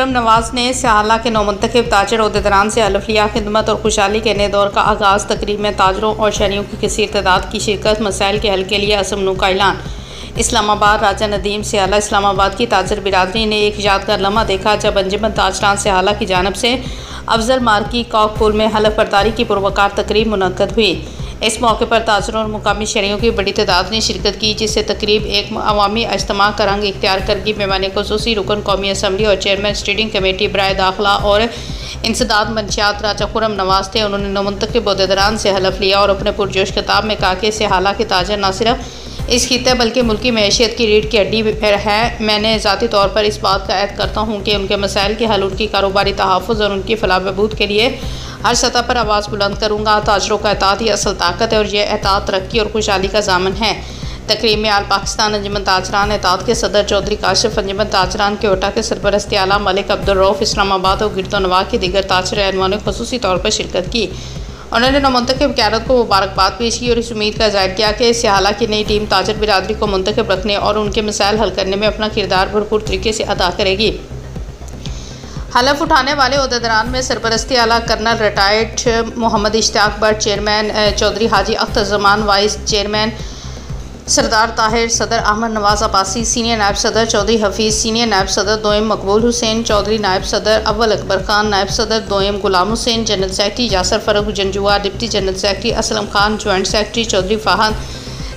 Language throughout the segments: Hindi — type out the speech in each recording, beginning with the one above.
खुर्रम नवाज ने स्याला के नौमुंतखब ताजर ओहदेदारान से हल्फ लिया। खिदमत और खुशहाली के नए दौर का आगाज़। तकरीब में ताजरों और शहरियों की कसीर तादाद की शिरकत। मसाइल के हल के लिए असमनू का ऐलान। इस्लामाबाद। राजा नदीम स्याला इस्लामाबाद की ताजर बिरादरी ने एक यादगार लम्हा देखा जब अंजुमन ताजरान स्याला की जानिब से अफजल मार्की कॉक पुल में हलफ बर्दारी की पुरवकार तकरीब मुनक्कद हुई। इस मौके पर ताजरों और मुकामी शहरियों की बड़ी तादाद ने शिरकत की, जिससे तकरीब एक अवामी इज्तिमा का रंग इख्तियार करगी। मेहमान खुसूसी रुकन कौमी असम्बली और चेयरमैन स्टेडिंग कमेटी बराए दाखिला और इंसदाद मंशियात राजा खुर्रम नवाज थे। उन्होंने नौमुंतखब ओहदेदारान से हलफ लिया और अपने पुरजोश खिताब में कहा कि स्याला के ताजर न सिर्फ इस खित्ते बल्कि मुल्की मैशियत की रीढ़ की हड्डी है। मैंने ज़ाती तौर पर इस बात का ऐद करता हूँ कि उनके मसाइल के हल, उनकी कारोबारी तहफ़्फ़ुज़ और उनकी फलाह बहबूद के लिए हर सतह पर आवाज़ बुलंद करूँगा। ताजरों का एतात ही असल ताकत है और यह एतात तरक्की और खुशहाली का ज़ामन है। तकरीब में आल पाकिस्तान अंजुमन ताजरान एतात के सदर चौधरी काशिफ, अंजुमन ताजरान कोटा के सरपरस्त आला मलिक अब्दुल रऊफ़ इस्लामाबाद और गिरदोनवा के दीगर ताजर रहनुमाओं ने खुसूसी तौर पर शिरकत की। उन्होंने नौमुंतखब क़यादत को मुबारकबाद पेश की और इस उम्मीद का ज़ाहिर किया कि स्याला की नई टीम ताजर बिरादरी को मुंतखब रखने और उनके मसाइल हल करने में अपना किरदार भरपूर तरीके से अदा करेगी। हलफ उठाने वाले ओहदेदारान में सरपरस्ती आला colonel retired Mohammad Ishtiaq Bhatt, chairman Chaudhry Haji Akhtar Zaman, vice chairman Sardar Tahir, सदर अहमद नवाज अब्बासी, सीनियर नायब सदर चौधरी हफीज़, सीनियर नायब सदर दोयम मकबूल हुसैन चौधरी, नायब सदर अव्वल अकबर खान, नायब सदर दोयम Ghulam Hussain, general secretary Yasir Farooq Janjua, deputy general secretary Aslam Khan, joint secretary Chaudhry Fahad,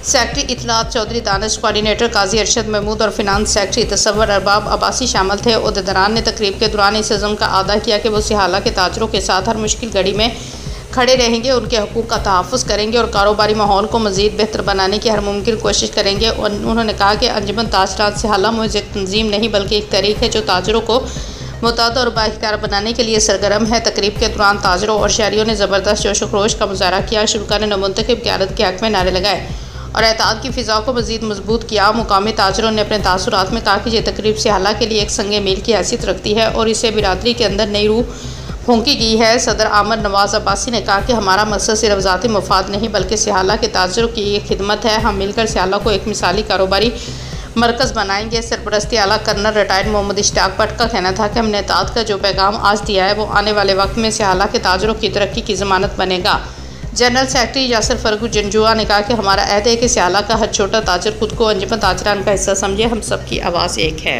secretary इतलात चौधरी दानिश, कोऑर्डिनेटर काजी अरशद महमूद और फिनांस सेक्रेटरी तसव्वुर अरबाब अब्बासी शामिल थे। ओहदेदारान ने तकरीब के दौरान इस अज़म का अदा किया कि वो स्याला के ताजरों के साथ हर मुश्किल घड़ी में खड़े रहेंगे, उनके हकूक़ का तहफ़्फ़ुज़ करेंगे और कारोबारी माहौल को मज़ीद बेहतर बनाने की हर मुमकिन कोशिश करेंगे। और उन्होंने कहा कि अंजुमन ताजरान स्याला मुझ एक तंजीम नहीं बल्कि एक तहरीक है जो ताजरों को मुतअद्दिद और बाइख्तियार बनाने के लिए सरगर्म है। तकरीब के दौरान ताजरों और शहरियों ने ज़बरदस्त जोश व खरोश का मुज़ाहरा किया। शुरा ने नौमुंतखब क़यादत के हक़ में नारे लगाए और एताद की फ़िज़ा को मज़ीद मजबूत किया। मुकामी ताजरों ने अपने तासुरात में कहा कि यह तकरीब स्याला के लिए एक संगे मील की हैसियत रखती है और इसे बिरादरी के अंदर नई रूह फूंकी गई है। सदर अहमद नवाज अब्बासी ने कहा कि हमारा मकसद सिर्फ ज़ाती मफाद नहीं बल्कि स्याला के ताजरों की एक खिदमत है। हम मिलकर स्याला को एक मिसाली कारोबारी मरकज़ बनाएंगे। सरपरस्ती आला कर्नल रिटायर्ड मोहम्मद इश्तियाक भट्ट का कहना था कि हमने एताद का जो पैगाम आज दिया है वो आने वाले वक्त में स्याला के ताजरों की तरक्की की ज़मानत बनेगा। जनरल सेक्रेटरी यासर फ़ारूक जंजुआ ने कहा कि हमारा अहद है कि स्याला का हर छोटा ताजर खुद को अंजुमन ताजरान का हिस्सा समझे। हम सब की आवाज़ एक है।